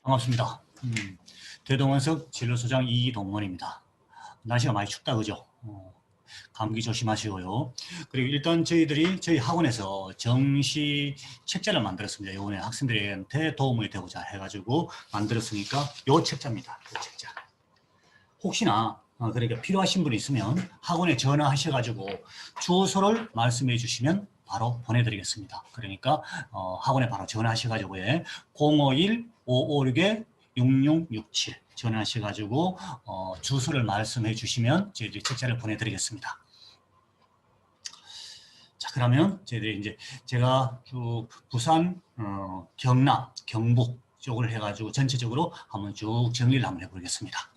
반갑습니다. 대동원석 진로소장 이동원입니다. 날씨가 많이 춥다 그죠? 감기 조심하시고요. 그리고 일단 저희 학원에서 정시 책자를 만들었습니다. 이번에 학생들한테 도움이 되고자 해가지고 만들었으니까 요 책자입니다. 요 책자. 혹시나 그러니까 필요하신 분이 있으면 학원에 전화하셔가지고 주소를 말씀해 주시면 바로 보내드리겠습니다. 그러니까 학원에 바로 전화하셔가지고 051-556-6667 전화하셔가지고 주소를 말씀해 주시면 저희들이 책자를 보내드리겠습니다. 자, 그러면 저희들이 이제 제가 부산, 경남, 경북 쪽을 해가지고 전체적으로 한번 쭉 정리를 한번 해보겠습니다.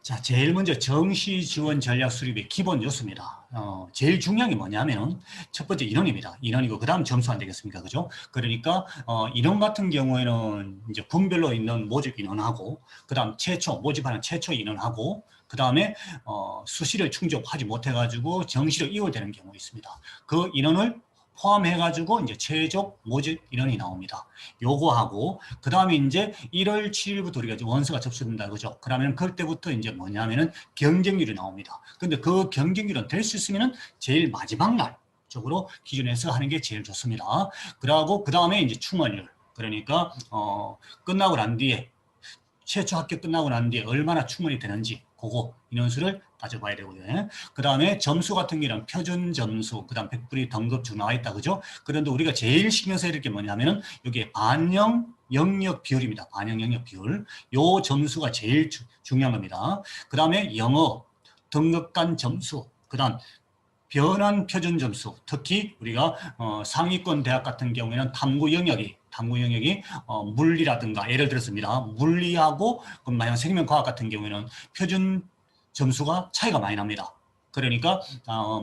자, 제일 먼저 정시 지원 전략 수립의 기본 요소입니다. 제일 중요한 게 뭐냐면 첫 번째 인원입니다. 인원이고 그 다음 점수 안 되겠습니까? 그죠? 그러니까 인원 같은 경우에는 이제 분별로 있는 모집 인원하고 그 다음 모집하는 최초 인원하고 그 다음에 수시를 충족하지 못해가지고 정시로 이월되는 경우 있습니다. 그 인원을 포함해가지고 이제 최종 모집 인원이 나옵니다. 요거하고, 그 다음에 이제 1월 7일부터 우리가 이제 원서가 접수된다. 그죠? 그러면 그때부터 이제 뭐냐면은 경쟁률이 나옵니다. 근데 그 경쟁률은 될 수 있으면은 제일 마지막 날 쪽으로 기준해서 하는 게 제일 좋습니다. 그러고, 그 다음에 이제 충원율. 그러니까, 끝나고 난 뒤에, 최초 합격 끝나고 난 뒤에 얼마나 충원이 되는지, 그거 인원수를 따져봐야 되고요. 그 다음에 점수 같은 경우는 표준 점수, 그 다음 100분위 등급 쭉 나와 있다. 그죠? 그런데 우리가 제일 신경 써야 될 게 뭐냐면은 여기에 반영 영역 비율입니다. 반영 영역 비율. 요 점수가 제일 중요한 겁니다. 그 다음에 영어 등급 간 점수, 그 다음 변환 표준 점수, 특히 우리가 상위권 대학 같은 경우에는 탐구 영역이 물리라든가 예를 들었습니다. 물리하고 만약 생명과학 같은 경우에는 표준 점수가 차이가 많이 납니다. 그러니까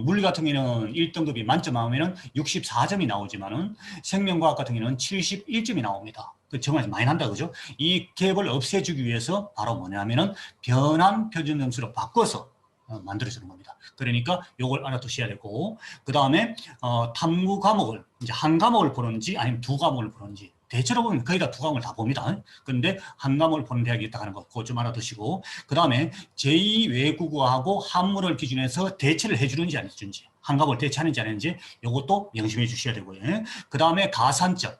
물리 같은 경우에는 1등급이 만점 하면은 64점이 나오지만은 생명과학 같은 경우에는 71점이 나옵니다. 정말 많이 난다 그죠? 이 갭을 없애주기 위해서 바로 뭐냐면은 변환 표준 점수로 바꿔서 만들어주는 겁니다. 그러니까 요걸 알아두셔야 되고, 그 다음에 탐구 과목을 이제 한 과목을 보는지 아니면 두 과목을 보는지, 대체로 보면 거의 다 두 과목을 다 봅니다. 그런데 한 과목을 보는 대학이 있다 하는 거 그거 좀 알아두시고, 그 다음에 제2 외국어하고 한문을 기준해서 대체를 해주는지 안 해주는지, 한 과목을 대체하는지 안 하는지 요것도 명심해 주셔야 되고요. 그 다음에 가산점,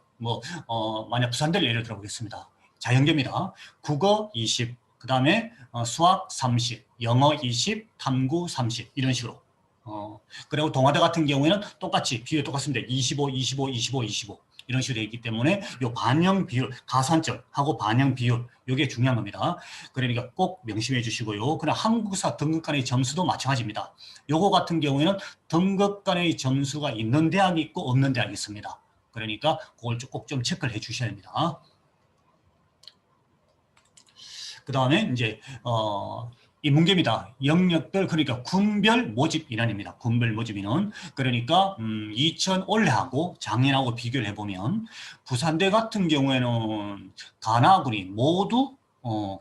만약 부산대를 예를 들어보겠습니다. 자연계입니다. 국어 20, 그 다음에 수학 30, 영어 20, 탐구 30 이런 식으로. 그리고 동아대 같은 경우에는 똑같이 비율 똑같습니다. 25, 25, 25, 25 이런 식으로 되어 있기 때문에 요 반영 비율, 가산점하고 반영 비율 이게 중요한 겁니다. 그러니까 꼭 명심해 주시고요. 그럼 한국사 등급 간의 점수도 마찬가지입니다. 요거 같은 경우에는 등급 간의 점수가 있는 대학이 있고 없는 대학이 있습니다. 그러니까 그걸 꼭 좀 체크를 해 주셔야 됩니다. 그 다음에 이제 이 문제입니다. 영역별, 그러니까 군별 모집 인원입니다. 군별 모집 인원. 그러니까 2000 올해하고 작년하고 비교를 해보면 부산대 같은 경우에는 가나군이 모두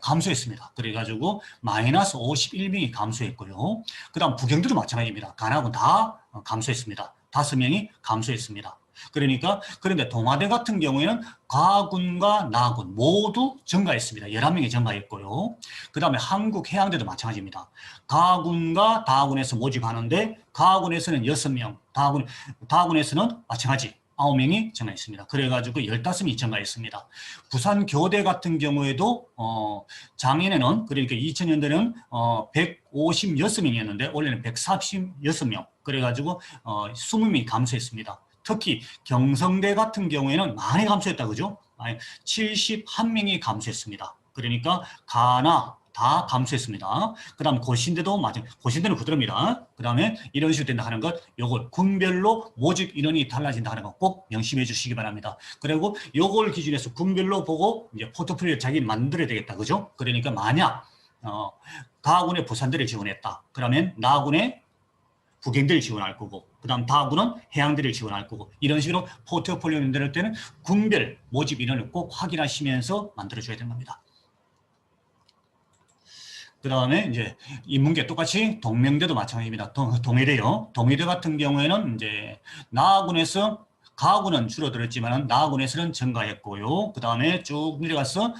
감소했습니다. 그래가지고 마이너스 51명이 감소했고요. 그 다음 부경들도 마찬가지입니다. 가나군 다 감소했습니다. 5명이 감소했습니다. 그러니까 그런데 동아대 같은 경우에는 가군과 나군 모두 증가했습니다. 11명이 증가했고요. 그 다음에 한국해양대도 마찬가지입니다. 가군과 다군에서 모집하는데 가군에서는 6명, 다군에서는 마찬가지 9명이 증가했습니다. 그래가지고 15명이 증가했습니다. 부산교대 같은 경우에도 작년에는 그러니까 2000년대는 156명이었는데 올해는 146명 그래가지고 20명이 감소했습니다. 특히 경성대 같은 경우에는 많이 감소했다 그죠? 71명이 감소했습니다. 그러니까 가나 다 감소했습니다. 그 다음 고신대도 고신대는 그대로입니다. 그 다음에 이런 식으로 된다 하는 것, 요걸 군별로 모집 인원이 달라진다 하는 것 꼭 명심해 주시기 바랍니다. 그리고 요걸 기준해서 군별로 보고 이제 포트폴리오 자기 만들어야 되겠다. 그죠? 그러니까 만약 가군에 부산대를 지원했다. 그러면 나군에 부경대를 지원할 거고, 그 다음 다군은 해양대를 지원할 거고, 이런 식으로 포트폴리오 만들 때는 군별 모집 인원을 꼭 확인하시면서 만들어줘야 되는 겁니다. 그 다음에 이제 인문계 똑같이 동명대도 마찬가지입니다. 동해대요. 동해대 같은 경우에는 이제 나군에서 가구는 줄어들었지만 나군에서는 증가했고요. 그 다음에 쭉 내려가서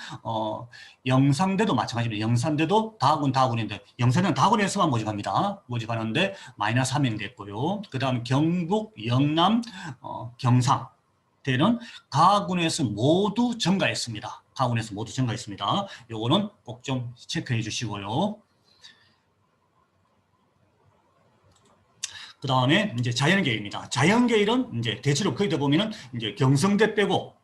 영산대도 마찬가지입니다. 영산대도 다군인데 영산대는 다군에서만 모집합니다. 모집하는데 마이너스 1명 됐고요. 그 다음 경북, 영남, 경상 대는 가군에서 모두 증가했습니다. 가군에서 모두 증가했습니다. 요거는 꼭 좀 체크해 주시고요. 그 다음에 이제 자연계열입니다. 자연계열은 이제 대체로 거기다 보면은 이제 경성대 빼고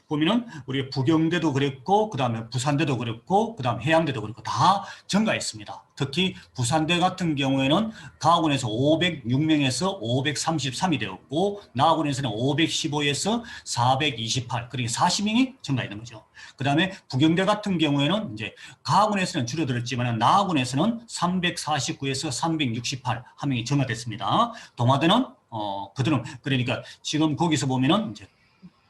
보면은 우리 부경대도 그랬고, 그 다음에 부산대도 그랬고, 그 다음 해양대도 그랬고 다 증가했습니다. 특히 부산대 같은 경우에는 가군에서 506명에서 533이 되었고, 나군에서는 515에서 428, 그러니까 40명이 증가했는 거죠. 그 다음에 부경대 같은 경우에는 이제 가군에서는 줄어들었지만 나군에서는 349에서 368 한 명이 증가됐습니다. 동아대는 그들은 그러니까 지금 거기서 보면은 이제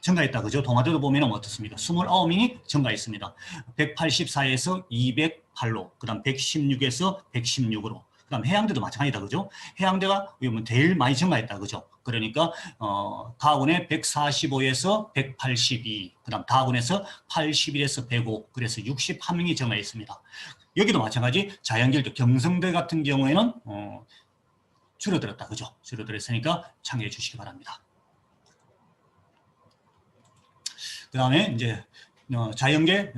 증가했다. 그죠? 동아대도 보면 어떻습니까? 29명이 증가했습니다. 184에서 208로, 그 다음 116에서 116으로, 그 다음 해양대도 마찬가지다. 그죠? 해양대가 제일 많이 증가했다. 그죠? 그러니까, 가군에 145에서 182, 그 다음 다군에서 81에서 105, 그래서 61명이 증가했습니다. 여기도 마찬가지 자연계열도 경성대 같은 경우에는, 줄어들었다. 그죠? 줄어들었으니까 참여해 주시기 바랍니다. 그 다음에 이제 자연계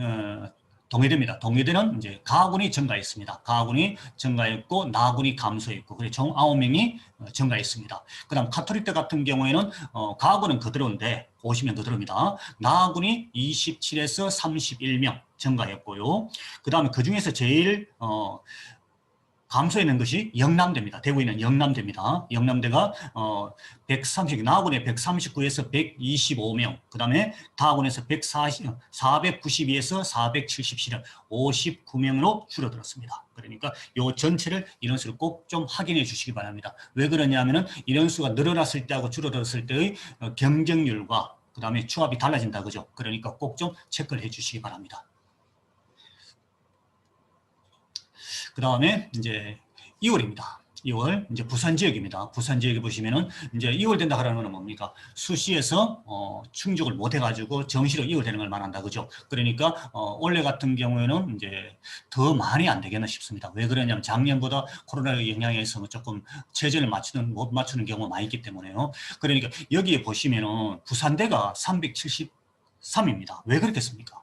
동해대입니다. 동해대는 이제 가군이 증가했습니다. 가군이 증가했고 나군이 감소했고 그래서 총 9명이 증가했습니다. 그 다음 카톨릭대 같은 경우에는 가군은 그대로인데 50명 그대로입니다. 나군이 27에서 31명 증가했고요. 그 다음에 그 중에서 제일 감소했는 것이 영남대입니다. 대구에 있는 영남대입니다. 영남대가 130, 나군에 139에서 125명, 그 다음에 다군에서 492에서 477명, 59명으로 줄어들었습니다. 그러니까 이 전체를 인원수를 꼭 좀 확인해 주시기 바랍니다. 왜 그러냐면은 인원수가 늘어났을 때하고 줄어들었을 때의 경쟁률과 그 다음에 추합이 달라진다. 그죠? 그러니까 꼭 좀 체크를 해 주시기 바랍니다. 그 다음에 이제 2월입니다. 2월 이제 부산 지역입니다. 부산 지역에 보시면은 이제 2월 된다 하라는 건 뭡니까? 수시에서 충족을 못 해가지고 정시로 2월 되는 걸 말한다, 그죠? 그러니까 올해 같은 경우에는 이제 더 많이 안 되겠나 싶습니다. 왜 그러냐면 작년보다 코로나 영향에서 조금 체제를 못 맞추는 경우가 많이 있기 때문에요. 그러니까 여기에 보시면은 부산대가 373입니다. 왜 그렇겠습니까?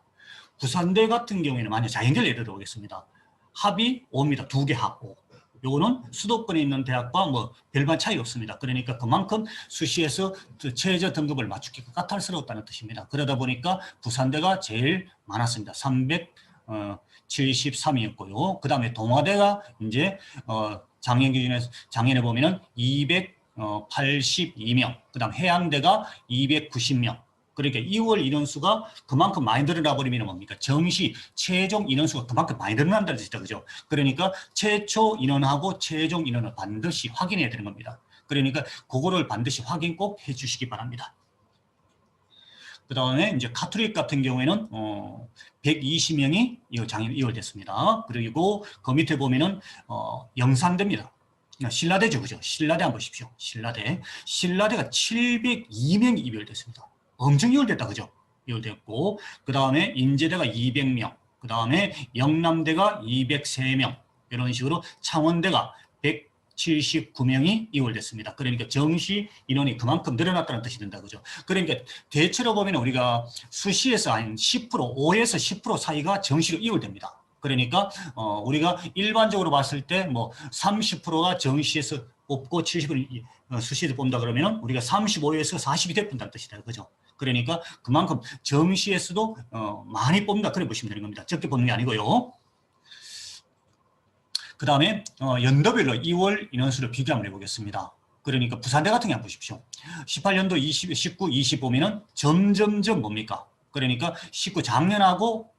부산대 같은 경우에는 만약 자연계열 예를 들어보겠습니다. 합이 5입니다. 2개 합 5. 요거는 수도권에 있는 대학과 뭐 별반 차이 없습니다. 그러니까 그만큼 수시에서 최저 등급을 맞추기가 까탈스러웠다는 뜻입니다. 그러다 보니까 부산대가 제일 많았습니다. 373이었고요. 그 다음에 동아대가 이제 작년 기준에서 작년에 보면은 282명, 그 다음 해양대가 290명. 그러니까 2월 인원수가 그만큼 많이 늘어나 버리면 뭡니까? 정시 최종 인원수가 그만큼 많이 늘어난다는 뜻이죠. 그죠? 그러니까 최초 인원하고 최종 인원을 반드시 확인해야 되는 겁니다. 그러니까 그거를 반드시 확인 꼭 해주시기 바랍니다. 그 다음에 이제 카톨릭 같은 경우에는 120명이 작년 2월 됐습니다. 그리고 그 밑에 보면은 영산대입니다. 신라대죠, 그죠? 신라대 한번 보십시오. 신라대가 702명이 이별됐습니다. 엄청 이월됐다, 그죠? 이월됐고, 그 다음에 인제대가 200명, 그 다음에 영남대가 203명, 이런 식으로 창원대가 179명이 이월됐습니다. 그러니까 정시 인원이 그만큼 늘어났다는 뜻이 된다, 그죠? 그러니까 대체로 보면 우리가 수시에서 한 10%, 5에서 10% 사이가 정시로 이월됩니다. 그러니까 우리가 일반적으로 봤을 때 뭐 30%가 정시에서 뽑고 70% 수시에서 뽑는다 그러면 우리가 35에서 40이 돼본다는 뜻이다, 그죠? 그러니까 그만큼 정시에서도 많이 뽑는다, 그래 보시면 되는 겁니다. 적게 뽑는 게 아니고요. 그 다음에 연도별로 2월 인원수를 비교 한번 해보겠습니다. 그러니까 부산대 같은 게 한번 보십시오. 18년도 20, 19, 20 보면은 점점점 뭡니까? 그러니까 19 작년하고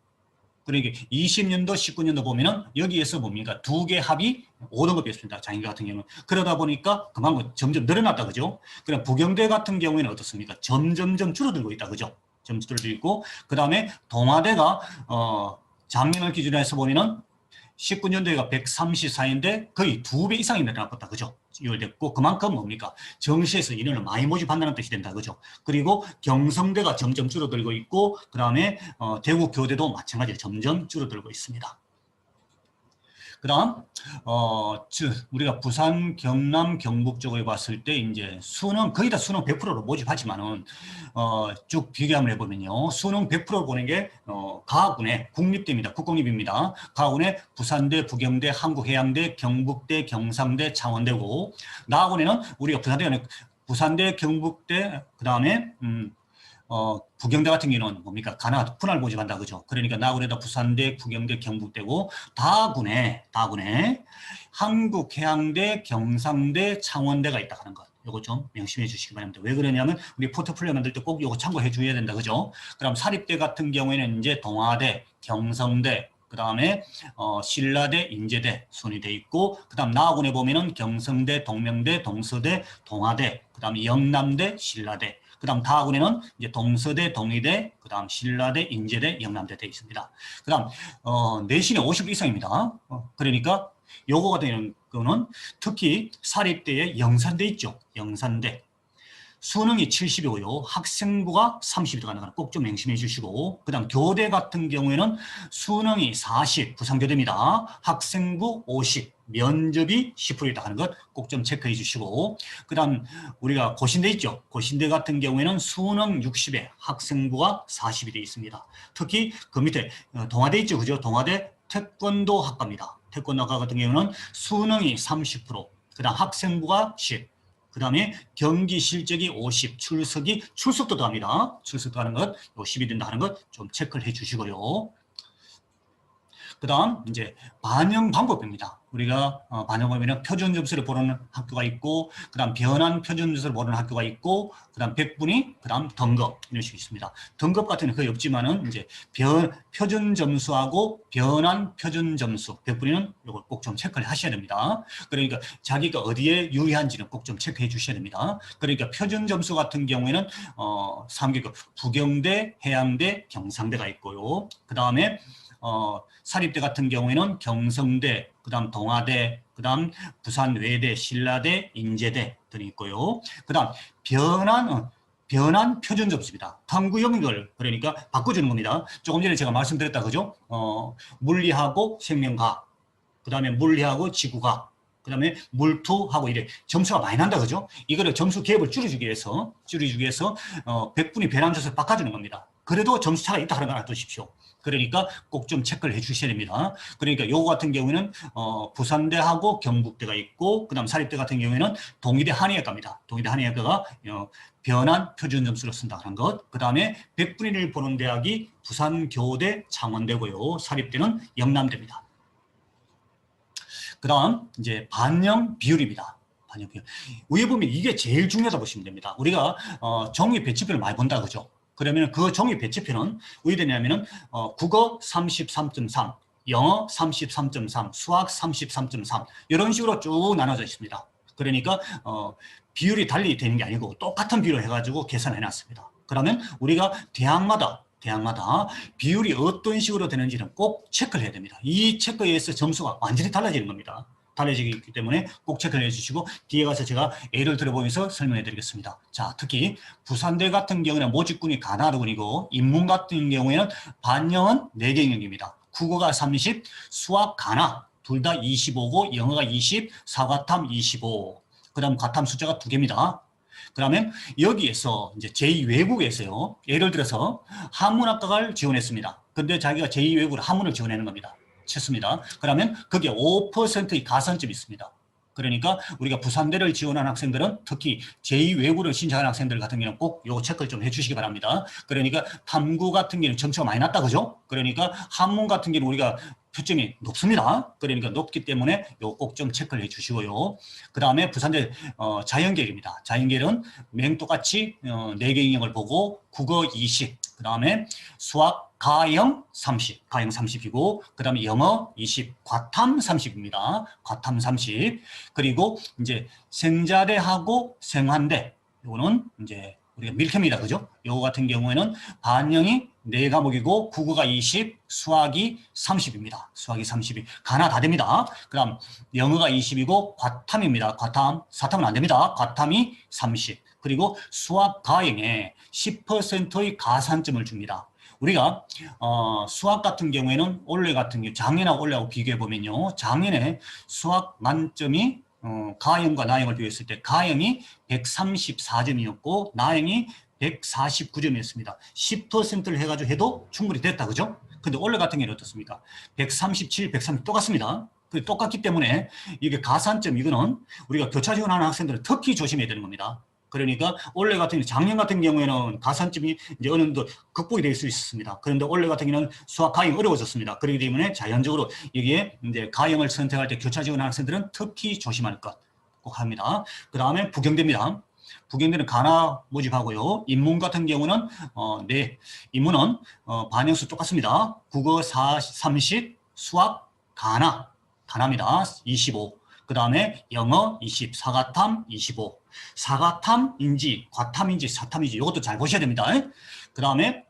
그러니까 20년도, 19년도 보면은 여기에서 뭡니까? 2개 합이 5등급이었습니다. 장인대 같은 경우는. 그러다 보니까 그만큼 점점 늘어났다, 그죠? 그럼 부경대 같은 경우에는 어떻습니까? 점점점 줄어들고 있다, 그죠? 점점 줄어들고, 그 다음에 동아대가, 작년을 기준으로 해서 보면은 19년도에가 134인데 거의 2배 이상이 늘어났다. 그죠? 유월됐고, 그만큼 뭡니까? 정시에서 인원을 많이 모집한다는 뜻이 된다. 그죠? 그리고 경성대가 점점 줄어들고 있고, 그 다음에 대구 교대도 마찬가지로 점점 줄어들고 있습니다. 그 다음, 우리가 부산, 경남, 경북 쪽을 봤을 때, 이제 수능, 거의 다 수능 100%로 모집하지만은, 쭉 비교 한번 해보면요. 수능 100%를 보는 게, 가학군의 국립대입니다. 국공립입니다. 가학군의 부산대, 부경대, 한국해양대, 경북대, 경상대, 창원대고, 나학군에는 우리가 부산대, 경북대, 그 다음에, 부경대 같은 경우는 뭡니까? 가나 분할 모집한다. 그죠? 그러니까 나군에다 부산대, 부경대, 경북대고, 다군에 한국해양대, 경상대, 창원대가 있다 하는 것. 요거 좀 명심해 주시기 바랍니다. 왜 그러냐면 우리 포트폴리오 만들 때 꼭 요거 참고해 줘야 된다. 그죠? 그럼 사립대 같은 경우에는 이제 동아대, 경성대, 그 다음에 신라대, 인제대 순위 돼 있고, 그 다음 나군에 보면은 경성대, 동명대, 동서대, 동아대, 그 다음 영남대, 신라대, 그 다음 다군에는 이제 동서대, 동의대, 그 다음 신라대, 인제대, 영남대 돼 있습니다. 그 다음 내신이 50 이상입니다. 그러니까 요거 같은 거는 특히 사립대에 영산대 있죠. 영산대. 수능이 70이고요. 학생부가 30이 들어가는 거 꼭 좀 명심해 주시고, 그 다음 교대 같은 경우에는 수능이 40, 부산교대입니다. 학생부 50, 면접이 10%다 하는 것 꼭 좀 체크해 주시고, 그 다음 우리가 고신대 있죠. 고신대 같은 경우에는 수능 60에 학생부가 40이 되어 있습니다. 특히 그 밑에 동아대 있죠. 그죠? 동아대 태권도 학과입니다. 태권도 학과 같은 경우는 수능이 30%, 그 다음 학생부가 10, 그 다음에 경기 실적이 50, 출석도 더합니다. 출석도 하는 것, 요 10이 된다 하는 것 좀 체크를 해 주시고요. 그 다음, 이제 반영 방법입니다. 우리가 반영 방법에는 표준 점수를 보는 학교가 있고, 그 다음 변환 표준 점수를 보는 학교가 있고, 그 다음 백분위, 그 다음 등급, 이런 식이 있습니다. 등급 같은 건 거의 없지만은, 이제 표준 점수하고 변환 표준 점수, 백분위는 이걸 꼭 좀 체크를 하셔야 됩니다. 그러니까 자기가 어디에 유리한지는 꼭 좀 체크해 주셔야 됩니다. 그러니까 표준 점수 같은 경우에는, 3개급, 부경대, 해양대, 경상대가 있고요. 그 다음에, 사립대 같은 경우에는 경성대, 그 다음 동아대, 그 다음 부산 외대, 신라대, 인제대 등이 있고요. 그 다음 변환 표준 점수입니다. 탐구 영역을 그러니까 바꿔주는 겁니다. 조금 전에 제가 말씀드렸다 그죠? 물리하고 생명과학, 그 다음에 물리하고 지구과학, 그 다음에 물투하고 이래 점수가 많이 난다 그죠? 이거를 점수 갭을 줄여주기 위해서 100분위 변환 점수를 바꿔주는 겁니다. 그래도 점수 차가 있다 하는 걸 알아두십시오. 그러니까 꼭 좀 체크를 해 주셔야 됩니다. 그러니까 요거 같은 경우에는 부산대하고 경북대가 있고, 그 다음 사립대 같은 경우에는 동의대 한의학과입니다. 동의대 한의학과가 변환 표준 점수를 쓴다는 것. 그 다음에 백분위를 보는 대학이 부산교대, 창원대고요. 사립대는 영남대입니다. 그 다음 이제 반영 비율입니다. 반영 비율. 위에 보면 이게 제일 중요하다 보시면 됩니다. 우리가 종이 배치표를 많이 본다 그죠? 그러면 그 종이 배치표는 왜 되냐면은 국어 33.3, 영어 33.3, 수학 33.3 이런 식으로 쭉 나눠져 있습니다. 그러니까 비율이 달리 되는 게 아니고 똑같은 비율을 해가지고 계산해 놨습니다. 그러면 우리가 대학마다 비율이 어떤 식으로 되는지는 꼭 체크를 해야 됩니다. 이 체크에 의해서 점수가 완전히 달라지는 겁니다. 달라지기 때문에 꼭 체크를 해주시고, 뒤에 가서 제가 예를 들어보면서 설명해 드리겠습니다. 자, 특히 부산대 같은 경우는 모집군이 가나다군이고, 인문 같은 경우에는 반영은 4개 영역입니다. 국어가 30, 수학 가나 둘 다 25고, 영어가 20, 사과탐 25. 그 다음 과탐 숫자가 2개입니다. 그러면 여기에서 이제 제2외국에서요. 예를 들어서 한문학과를 지원했습니다. 근데 자기가 제2외국으로 한문을 지원하는 겁니다. 쳤습니다. 그러면 거기에 5%의 가산점이 있습니다. 그러니까 우리가 부산대를 지원한 학생들은 특히 제2외국을 신청하는 학생들 같은 경우는 꼭 요 체크를 좀 해주시기 바랍니다. 그러니까 탐구 같은 경우는 점수가 많이 낮다 그죠? 그러니까 한문 같은 경우는 우리가 표점이 높습니다. 그러니까 높기 때문에 요 꼭 좀 체크를 해주시고요. 그 다음에 부산대 자연계열입니다. 자연계열은 맹똑같이 4개 영역을 보고 국어 20, 그 다음에 수학 가영 30, 가영 30이고, 그 다음에 영어 20, 과탐 30입니다. 과탐 30. 그리고 이제 생자대하고 생환대, 요거는 이제 우리가 밀캡입니다. 그죠? 요거 같은 경우에는 반영이 4과목이고 국어가 20, 수학이 30입니다. 수학이 30이 가나 다 됩니다. 그럼 영어가 20이고 과탐입니다. 과탐, 사탐은 안 됩니다. 과탐이 30. 그리고 수학 가형에 10%의 가산점을 줍니다. 우리가 수학 같은 경우에는 올해 같은 경우 작년하고 올해하고 비교해 보면요. 작년에 수학 만점이 가형과 나형을 비교했을 때 가형이 134점이었고 나형이 149점이었습니다. 10%를 해가지고 해도 충분히 됐다, 그죠? 근데 올해 같은 경우는 어떻습니까? 137, 130 똑같습니다. 똑같기 때문에 이게 가산점, 이거는 우리가 교차 지원하는 학생들은 특히 조심해야 되는 겁니다. 그러니까 올해 같은 경우, 작년 같은 경우에는 가산점이 이제 어느 정도 극복이 될 수 있었습니다. 그런데 올해 같은 경우는 수학 가형이 어려워졌습니다. 그렇기 때문에 자연적으로 여기에 이제 가형을 선택할 때 교차 지원하는 학생들은 특히 조심할 것 꼭 합니다. 그 다음에 부경대입니다. 부경대는 가나 모집하고요. 인문 같은 경우는 인문은 반영수 똑같습니다. 국어 30, 수학 가나입니다. 25. 그 다음에 영어 20, 사과탐 25. 사과탐 인지, 과탐인지, 사탐인지 이것도 잘 보셔야 됩니다. 그 다음에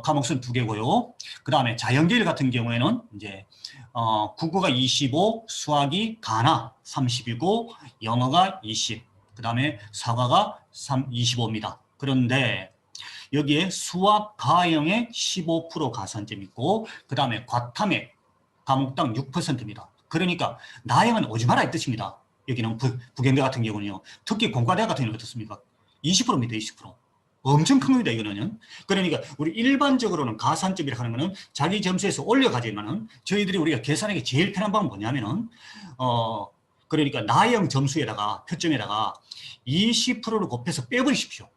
과목수는 2개고요. 그 다음에 자연계열 같은 경우에는 이제 국어가 25, 수학이 가나 30이고 영어가 20. 그 다음에 사과가 25입니다. 그런데 여기에 수학 가형에 15% 가산점이 있고 그 다음에 과탐에 과목당 6%입니다. 그러니까 나형은 오지 마라 이 뜻입니다. 여기는 부경대 같은 경우는요. 특히 공과대학 같은 경우는 어떻습니까? 20%입니다. 20%. 엄청 큰 겁니다. 이거는. 그러니까 우리 일반적으로는 가산점이라 하는 거는 자기 점수에서 올려가지만은 저희들이 우리가 계산하기 제일 편한 방법은 뭐냐면은 그러니까 나형 점수에다가 표점에다가 20%를 곱해서 빼버리십시오.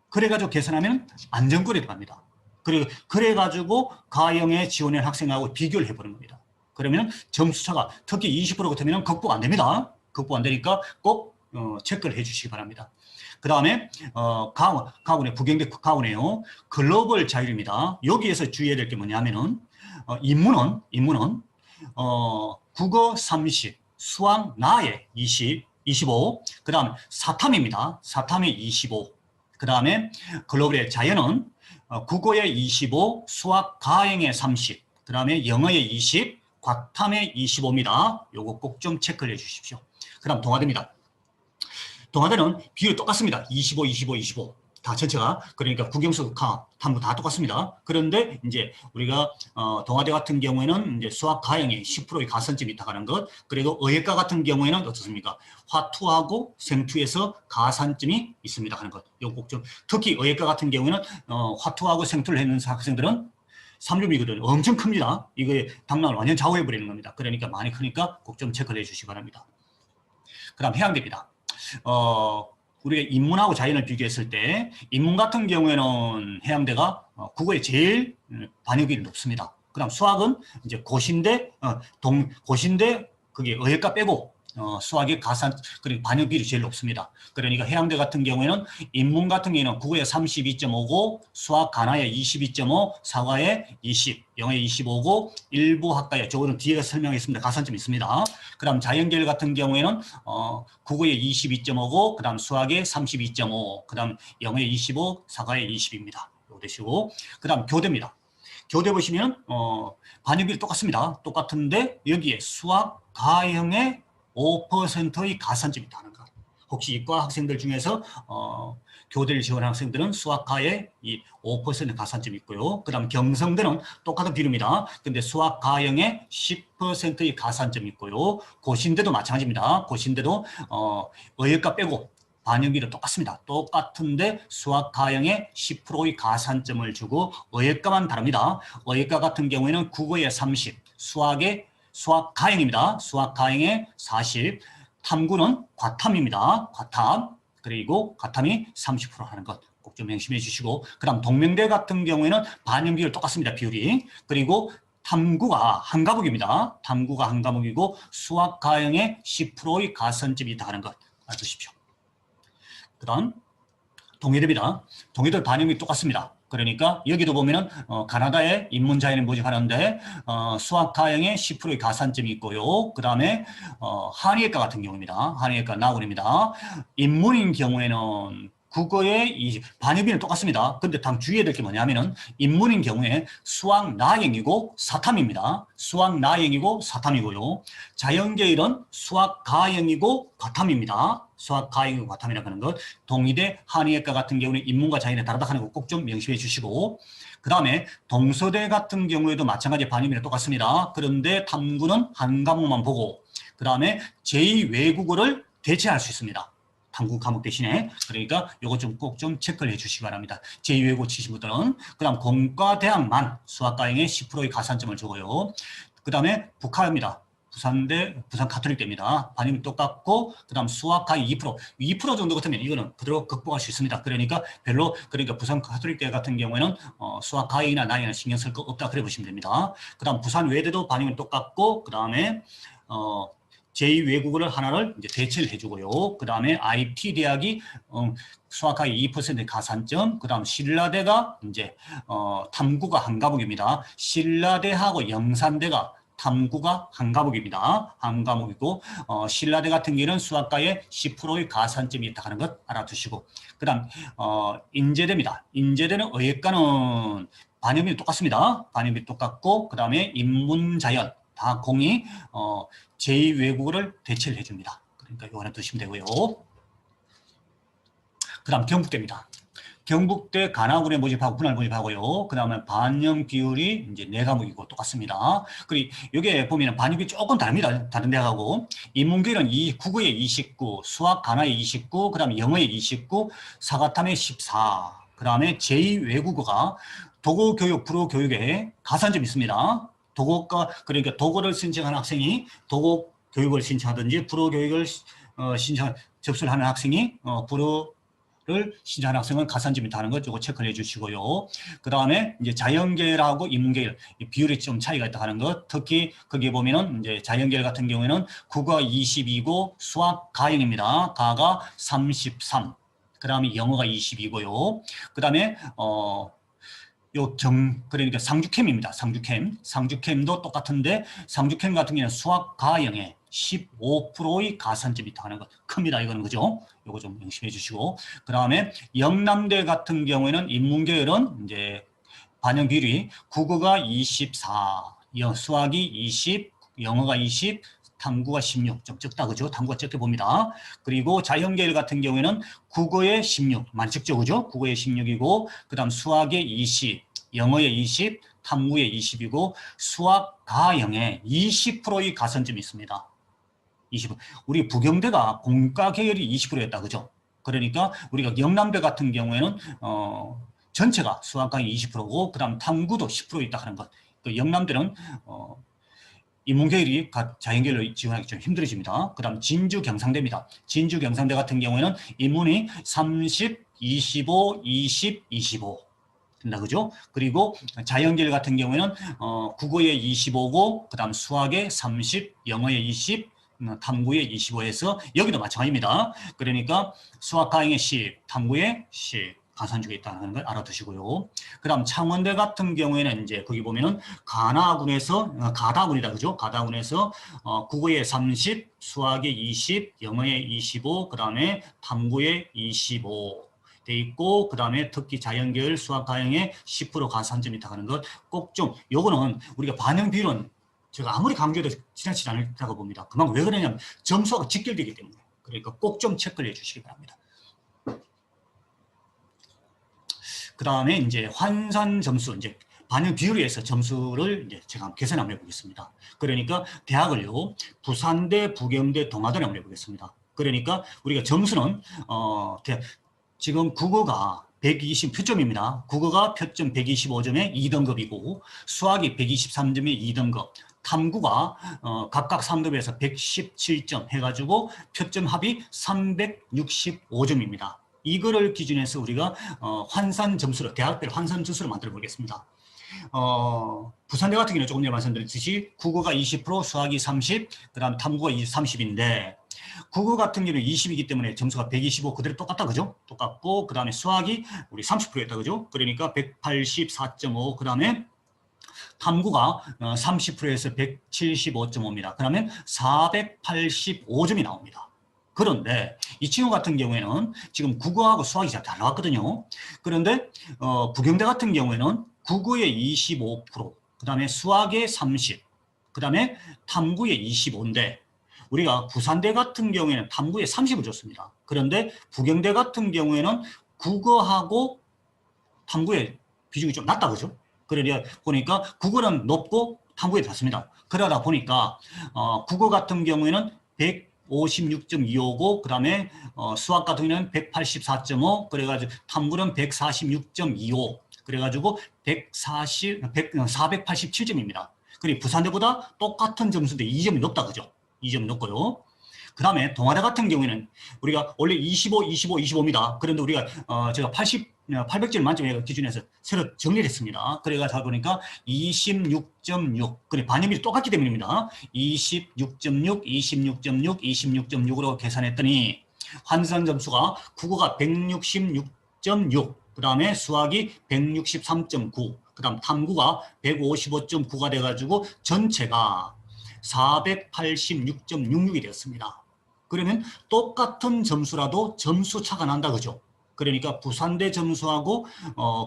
그래가지고 계산하면 안정거리에 들어갑니다. 그리고 그래가지고 가형에 지원한 학생하고 비교를 해보는 겁니다. 그러면 점수차가 특히 20% 같으면 극복 안 됩니다. 극복 안 되니까 꼭 체크를 해주시기 바랍니다. 그 다음에 가운데 부경대 가운데요. 글로벌 자율입니다. 여기에서 주의해야 될 게 뭐냐면은 인문은 국어 30, 수학 나에 20, 25. 그 다음 사탐입니다. 사탐에 25. 그 다음에 글로벌의 자연은 국어에 25, 수학 가형에 30. 그 다음에 영어에 20, 과탐에 25입니다. 요거 꼭 좀 체크를 해 주십시오. 그 다음 동아대입니다. 동아대는 비율 똑같습니다. 25, 25, 25. 다 전체가. 그러니까 국영수, 탐구 다 똑같습니다. 그런데 이제 우리가 동아대 같은 경우에는 이제 수학 가형에 10%의 가산점이 있다고 하는 것. 그리고 의예과 같은 경우에는 어떻습니까? 화투하고 생투에서 가산점이 있습니다 하는 것. 요거 꼭 좀 특히 의예과 같은 경우에는 화투하고 생투를 했는 학생들은 3점이거든요. 엄청 큽니다. 이거의 당락을 완전 좌우해버리는 겁니다. 그러니까 많이 크니까 꼭 좀 체크를 해주시기 바랍니다. 그 다음 해양대입니다. 우리가 인문하고 자연을 비교했을 때 인문 같은 경우에는 해양대가 국어에 제일 반영비율이 높습니다. 그 다음 수학은 이제 고신대, 고신대 그게 의예과 빼고 수학의 그리고 반영비율이 제일 높습니다. 그러니까 해양대 같은 경우에는 인문 같은 경우에는 국어에 32.5고 수학 가나에 22.5, 사과에 20, 영어에 25고 일부 학과에 저거는 뒤에 설명했습니다. 가산점이 있습니다. 그 다음 자연계열 같은 경우에는 국어에 22.5고 그 다음 수학에 32.5, 그 다음 영어에 25, 사과에 20입니다. 이거 되시고 그 다음 교대입니다. 교대 보시면 반영비율이 똑같습니다. 똑같은데 여기에 수학 가형에 5%의 가산점이 있다는 것. 혹시 이과 학생들 중에서 교대를 지원하는 학생들은 수학과에 이 5% 가산점이 있고요. 그 다음 경성대는 똑같은 비율입니다. 근데 수학 가형에 10%의 가산점이 있고요. 고신대도 마찬가지입니다. 고신대도 의예과 빼고 반영비율은 똑같습니다. 똑같은데 수학 가형에 10%의 가산점을 주고 의예과만 다릅니다. 의예과 같은 경우에는 국어에 30, 수학 가형입니다. 수학 가형에 40, 탐구는 과탐입니다. 과탐, 그리고 과탐이 30% 하는 것 꼭 좀 명심해 주시고 그 다음 동명대 같은 경우에는 반영 비율 똑같습니다. 비율이. 그리고 탐구가 한 과목입니다. 탐구가 한 과목이고 수학 가형에 10%의 가산점이 있다 하는 것 알아두십시오. 그 다음 동해대입니다. 동해대 반영이 똑같습니다. 그러니까 여기도 보면은 가나다에 인문자연을 모집하는데 수학 가형에 10%의 가산점이 있고요. 그 다음에 한의예과 같은 경우입니다. 한의예과 나군입니다. 인문인 경우에는 국어의 이 반영비는 똑같습니다. 근데 당 주의해야 될 게 뭐냐면은 인문인 경우에 수학 나행이고 사탐입니다. 수학 나행이고 사탐이고요. 자연계열은 수학 가행이고 과탐입니다. 수학 가행이고 과탐이라고 하는 것. 동의대 한의학과 같은 경우는 인문과 자연에 다르다 하는 거 꼭 좀 명심해 주시고, 그 다음에 동서대 같은 경우에도 마찬가지 반영비는 똑같습니다. 그런데 탐구는 한 과목만 보고, 그 다음에 제2외국어를 대체할 수 있습니다. 탐구 과목 대신에. 그러니까 요거 좀 꼭 좀 체크를 해 주시기 바랍니다. 제2외국어 치신 분들은. 그 다음 공과대학만 수학과행에 10%의 가산점을 주고요. 그 다음에 북한입니다. 부산 가톨릭대입니다. 반영이 똑같고, 그 다음 수학과의 2% 정도 같으면 이거는 그대로 극복할 수 있습니다. 그러니까 그러니까 부산 가톨릭대 같은 경우에는 수학과의나 나이나 신경 쓸 거 없다 그래 보시면 됩니다. 그 다음 부산 외대도 반영이 똑같고, 그 다음에 제2외국어를 하나를 이제 대체를 해주고요. 그 다음에 IT 대학이 수학과의 2% 가산점, 그 다음 신라대가 이제 탐구가 한 과목입니다. 신라대하고 영산대가 탐구가 한 과목입니다. 한 과목이고, 신라대 같은 경우는 수학과에 10%의 가산점이 있다 하는 것 알아두시고, 그 다음 인제대입니다. 인제대는 의예과는 반영비 똑같습니다. 반영비 똑같고, 그 다음에 인문자연 다 공이 제2외국어를 대체를 해줍니다. 그러니까 이거 하나 두시면 되고요. 그 다음 경북대입니다. 경북대 간화군에 모집하고 분할 모집하고요. 그 다음에 반영 비율이 이제 4과목이고 똑같습니다. 그리고 이게 보면 반영이 조금 다릅니다. 다른 대학하고. 인문계는 국어에 29, 수학 간화에 29, 그 다음에 영어에 29, 사과탐에 14. 그 다음에 제2외국어가 도고교육, 불어교육에 가산점이 있습니다. 그러니까 도고를 신청하는 학생이 도고 교육을 신청하든지 불어교육을 접수를 하는 학생이 불어를 신청하는 학생은 가산점이 다는 것 이거 체크를 해주시고요. 그 다음에 이제 자연계열하고 인문계열 비율이 좀 차이가 있다 하는 것. 특히 거기에 보면은 이제 자연계열 같은 경우에는 국어 22고 수학 가형입니다. 가가 33. 그 다음에 영어가 22고요. 그 다음에 그러니까 상주캠입니다. 상주캠도 똑같은데 상주캠 같은 경우는 수학 가형에 15%의 가산점이 있다는 것 큽니다. 이거는 그죠? 요거 좀 명심해 주시고, 그 다음에 영남대 같은 경우에는 인문계열은 이제 반영 비율이 국어가 24, 수학이 20, 영어가 20, 탐구가 16, 좀 적다 그죠? 탐구가 적게 봅니다. 그리고 자연계열 같은 경우에는 국어에 16, 많이 적죠 그죠? 국어에 16이고, 그 다음 수학에 20, 영어에 20, 탐구에 20이고, 수학 가형에 20%의 가산점이 있습니다. 20%. 우리 부경대가 공과 계열이 20%였다 그죠? 그러니까 우리가 영남대 같은 경우에는 전체가 수학과의 20%고, 그 다음 탐구도 10% 있다 하는 것. 그 영남대는 인문계열이 자연계열로 지원하기 좀 힘들어집니다. 그 다음 진주 경상대입니다. 진주 경상대 같은 경우에는 인문이 30, 25, 20, 25 된다 그죠? 그리고 자연계열 같은 경우에는 국어에 25고, 그 다음 수학에 30, 영어에 20, 탐구에 25에서 여기도 마찬가지입니다. 그러니까 수학 가형에 10, 탐구에 10 가산주가 있다는 걸 알아두시고요. 그 다음 창원대 같은 경우에는 이제 거기 보면은 가다군이다 그죠? 가다군에서 국어에 30, 수학에 20, 영어에 25, 그 다음에 탐구에 25 돼 있고, 그 다음에 특히 자연계열 수학 가형에 10% 가산점이 있다는 것 꼭 좀, 요거는 우리가 반영 비율은 제가 아무리 강조해도 지나치지 않다고 봅니다. 그만큼 왜 그러냐면 점수하고 직결되기 때문에. 그러니까 꼭 좀 체크를 해주시기 바랍니다. 그 다음에 이제 환산 점수, 이제 반영 비율에 의해서 점수를 이제 제가 계산 한번 해보겠습니다. 그러니까 대학을요, 부산대, 부경대, 동아대를 한번 해보겠습니다. 그러니까 우리가 점수는 지금 국어가 120 표점입니다. 국어가 표점 125점에 2등급이고 수학이 123점에 2등급, 탐구가 각각 3등급에서 117점 해가지고 표점 합이 365점입니다. 이거를 기준해서 우리가 환산 점수로, 대학별 환산 점수를 만들어 보겠습니다. 부산대 같은 경우는 조금 전에 말씀드렸듯이 국어가 20%, 수학이 30, 그 다음 탐구가 30인데 국어 같은 경우는 20이기 때문에 점수가 125 그대로 똑같다 그죠? 똑같고, 그 다음에 수학이 우리 30%였다 그죠? 그러니까 184.5, 그 다음에 탐구가 30%에서 175.5입니다. 그러면 485점이 나옵니다. 그런데 이 친구 같은 경우에는 지금 국어하고 수학이 잘 나왔거든요. 그런데 부경대 같은 경우에는 국어의 25%, 그 다음에 수학의 30, 그 다음에 탐구의 25인데 우리가 부산대 같은 경우에는 탐구에 30을 줬습니다. 그런데 부경대 같은 경우에는 국어하고 탐구의 비중이 좀 낮다, 그죠? 그러니 보니까 국어는 높고 탐구에 낮습니다. 그러다 보니까 국어 같은 경우에는 156.255, 그 다음에 수학 같은 경우는 184.5, 그래가지고 탐구는 146.25, 그래가지고 487점입니다. 그리고 부산대보다 똑같은 점수인데 2점이 높다, 그죠? 2점이 높고요. 그 다음에 동아대 같은 경우에는 우리가 원래 25, 25, 25입니다. 그런데 우리가 제가 800점 만점에 기준에서 새로 정리를 했습니다. 그래가지고 보니까 26.6, 그래 반영비도 똑같기 때문입니다. 26.6, 26.6, 26.6으로 계산했더니 환산 점수가 국어가 166.6, 그 다음에 수학이 163.9, 그 다음 탐구가 155.9가 돼가지고 전체가 486.66이 되었습니다. 그러면 똑같은 점수라도 점수 차가 난다, 그죠? 그러니까 부산대 점수하고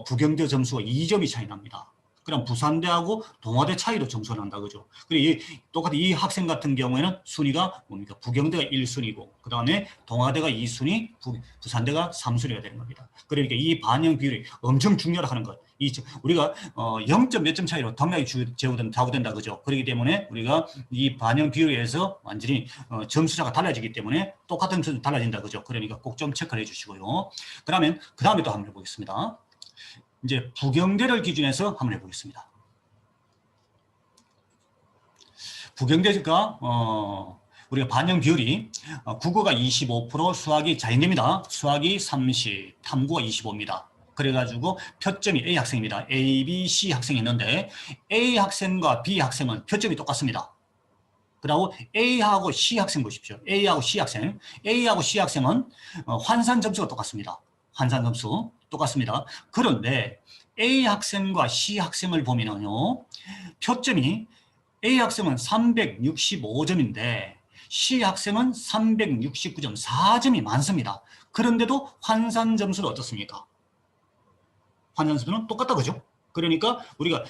부경대 점수가 2점이 차이 납니다. 그럼 부산대하고 동아대 차이로 점수가 난다, 그죠? 그리고 똑같이 이 학생 같은 경우에는 순위가 뭡니까? 부경대가 1순위고, 그 다음에 동아대가 2순위, 부산대가 3순위가 되는 겁니다. 그러니까 이 반영 비율이 엄청 중요하다 하는 것. 우리가 0점 몇 점 차이로 당락이 좌우된다, 그죠? 그렇기 때문에 우리가 이 반영 비율에 의해서 완전히 점수차가 달라지기 때문에 똑같은 점수 달라진다, 그죠? 그러니까 꼭 좀 체크를 해주시고요. 그 다음에 또 한번 해보겠습니다. 이제 부경대를 기준해서 한번 해보겠습니다. 부경대가 우리가 반영 비율이 국어가 25%, 수학이 자연계입니다. 수학이 30, 탐구가 25입니다. 그래가지고 표점이 A 학생입니다. A, B, C 학생이 있는데 A 학생과 B 학생은 표점이 똑같습니다. 그리고 A하고 C 학생 보십시오. A하고 C 학생. A하고 C 학생은 환산 점수가 똑같습니다. 환산 점수 똑같습니다. 그런데 A 학생과 C 학생을 보면은요, 표점이 A 학생은 365점인데 C 학생은 369.4점이 많습니다. 그런데도 환산 점수는 어떻습니까? 환산 점수는 똑같다, 그죠? 그러니까 우리가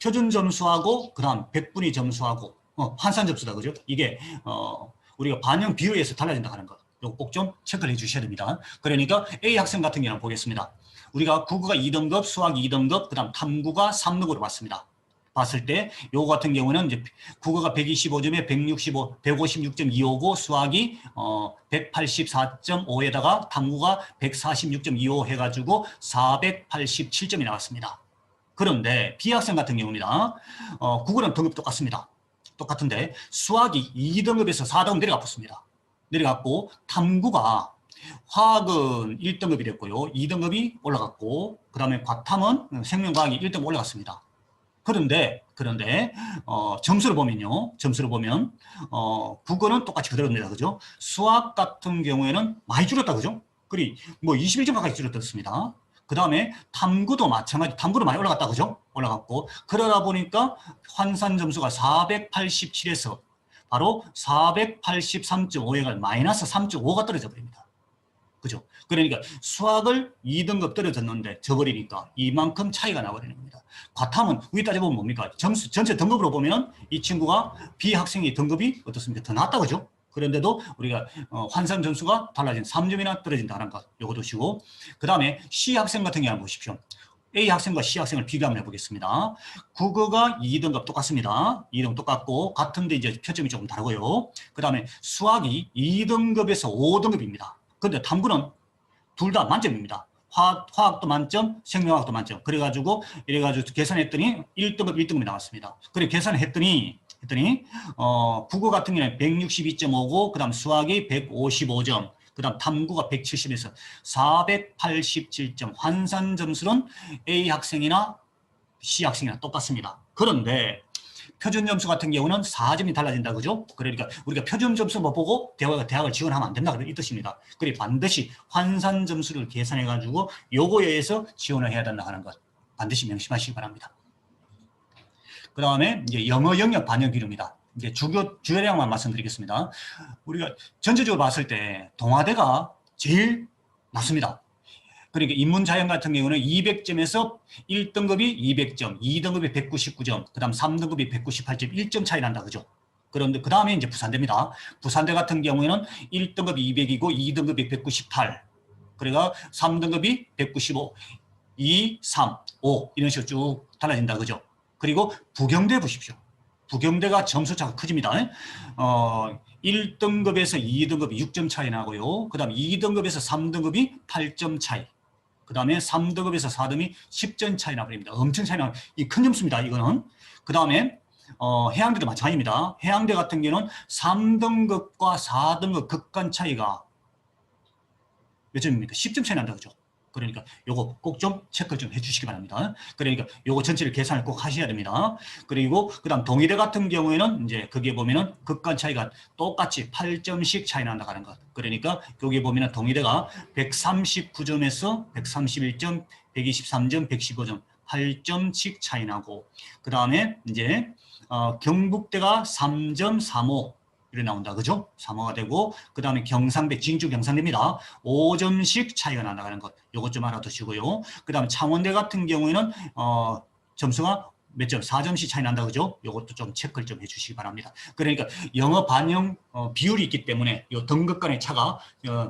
표준 점수하고 그다음 백분위 점수하고 환산 점수다, 그죠? 이게 우리가 반영 비율에서 달라진다 하는 것. 이거 꼭 좀 체크를 해 주셔야 됩니다. 그러니까 A 학생 같은 경우는 보겠습니다. 우리가 국어가 2등급, 수학 2등급, 그다음 탐구가 3등급으로 봤습니다. 봤을 때 요거 같은 경우는 이제 국어가 125점에 156.255고 수학이 184.5에다가 탐구가 146.25 해가지고 487점이 나왔습니다. 그런데 B학생 같은 경우입니다. 국어는 등급 똑같습니다. 똑같은데 수학이 2등급에서 4등급 내려가 붙습니다. 내려갔고 탐구가 화학은 1등급이 됐고요. 2등급이 올라갔고 그 다음에 과탐은 생명과학이 1등급 올라갔습니다. 그런데 점수를 보면요. 점수를 보면 국어는 똑같이 그대로입니다. 그죠? 수학 같은 경우에는 많이 줄었다. 그죠? 그리 뭐 21점 가까이 줄었습니다. 그 다음에 탐구도 마찬가지, 탐구도 많이 올라갔다. 그죠? 올라갔고 그러다 보니까 환산 점수가 487에서 바로 483.5가 마이너스 3.5가 떨어져 버립니다. 그죠? 그러니까 수학을 2등급 떨어졌는데 져버리니까 이만큼 차이가 나버리는 겁니다. 과탐은 위에 따져보면 뭡니까? 점수 전체 등급으로 보면 이 친구가 B 학생의 등급이 어떻습니까? 더 낫다, 그죠? 그런데도 우리가 환산 점수가 달라진 3점이나 떨어진다는 것, 요거 두시고 그 다음에 C 학생 같은 경우 보십시오. A 학생과 C 학생을 비교 한번 해보겠습니다. 국어가 2등급 똑같습니다. 2등급 똑같고 같은데 이제 표점이 조금 다르고요. 그 다음에 수학이 2등급에서 5등급입니다. 근데 탐구는 둘 다 만점입니다. 화학도 만점, 생명학도 만점. 그래가지고 이래가지고 계산했더니 1등급, 1등급이 나왔습니다. 그리고 계산을 했더니 국어 같은 경우는 162.5고 그다음 수학이 155점. 그다음 탐구가 170에서 487점. 환산 점수는 A 학생이나 C 학생이나 똑같습니다. 그런데 표준 점수 같은 경우는 4점이 달라진다, 그죠? 그러니까 우리가 표준 점수만 보고 대학을 지원하면 안 된다, 이 뜻입니다. 그래 반드시 환산 점수를 계산해가지고 요거에 의해서 지원을 해야 된다 하는 것 반드시 명심하시기 바랍니다. 그 다음에 이제 영어 영역 반영 비율입니다. 이제 주요량만 말씀드리겠습니다. 우리가 전체적으로 봤을 때 동아대가 제일 낮습니다. 그러니까 인문자연 같은 경우는 200점에서 1등급이 200점, 2등급이 199점, 그 다음 3등급이 198점, 1점 차이 난다. 그죠? 그런데 그 다음에 이제 부산대입니다. 부산대 같은 경우에는 1등급이 200이고 2등급이 198, 그러니까 3등급이 195, 2, 3, 5 이런 식으로 쭉 달라진다. 그죠? 그리고 부경대 보십시오. 부경대가 점수차가 커집니다. 1등급에서 2등급이 6점 차이 나고요. 그 다음 2등급에서 3등급이 8점 차이. 그 다음에 3등급에서 4등이 10점 차이 나버립니다. 엄청 차이 나요. 이 큰 점수입니다. 이거는. 그 다음에 해양대도 마찬가지입니다. 해양대 같은 경우는 3등급과 4등급 극간 차이가 몇 점입니까? 10점 차이 난다. 그죠? 그러니까 요거 꼭 좀 체크 좀 해주시기 바랍니다. 그러니까 요거 전체를 계산을 꼭 하셔야 됩니다. 그리고 그 다음 동의대 같은 경우에는 이제 거기에 보면은 극간 차이가 똑같이 8점씩 차이 난다 하는 것. 그러니까 여기 보면은 동의대가 139점에서 131점, 123점, 115점 8점씩 차이 나고, 그 다음에 이제 경북대가 3.35 이렇게 나온다. 그죠? 3호가 되고, 그 다음에 경상대, 진주 경상대입니다. 5점씩 차이가 난다는 것. 요것 좀 알아두시고요. 그 다음에 창원대 같은 경우에는, 점수가 몇 점? 4점씩 차이 난다. 그죠? 요것도 좀 체크를 좀 해주시기 바랍니다. 그러니까 영어 반영 비율이 있기 때문에 요 등급 간의 차가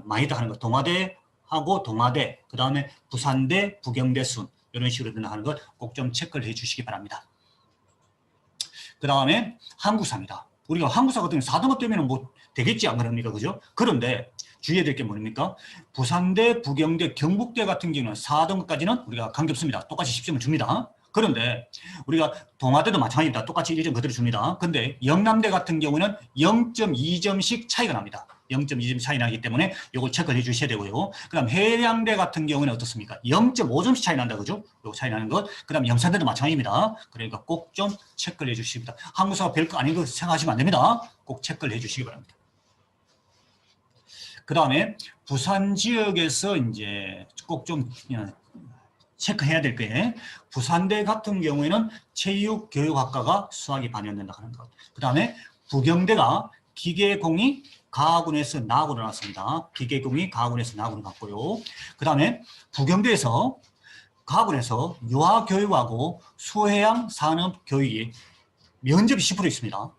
많이 나는 것. 동아대하고 동아대, 그 다음에 부산대, 부경대 순. 이런 식으로 나가는 것 꼭 좀 체크를 해주시기 바랍니다. 그 다음에 한국사입니다. 우리가 한국사 같은 경우 4등급 되면 뭐 되겠지 안 그럽니까? 그죠? 그런데 주의해야 될 게 뭡니까? 부산대, 부경대, 경북대 같은 경우는 4등급까지는 우리가 관계없습니다. 똑같이 10점을 줍니다. 그런데 우리가 동아대도 마찬가지입니다. 똑같이 1점 그대로 줍니다. 근데 영남대 같은 경우는 0.2점씩 차이가 납니다. 0.2점 차이 나기 때문에 이걸 체크를 해주셔야 되고요. 그 다음 해양대 같은 경우는 어떻습니까? 0.5점씩 차이 난다. 그죠? 요거 차이 나는 것. 그 다음 영산대도 마찬가지입니다. 그러니까 꼭 좀 체크를 해주십니다. 한국사가 별거 아닌 거 생각하시면 안 됩니다. 꼭 체크를 해주시기 바랍니다. 그 다음에 부산 지역에서 이제 꼭 좀 체크해야 될 게, 부산대 같은 경우에는 체육교육학과가 수학이 반영된다 하는 것. 그 다음에 부경대가 기계공이 가학원에서 나학원을 나왔습니다. 기계공이 가학원에서 나학원을 갔고요. 그 다음에 부경대에서 가학원에서 유아교육하고 수해양 산업교육이 면접이 10% 있습니다.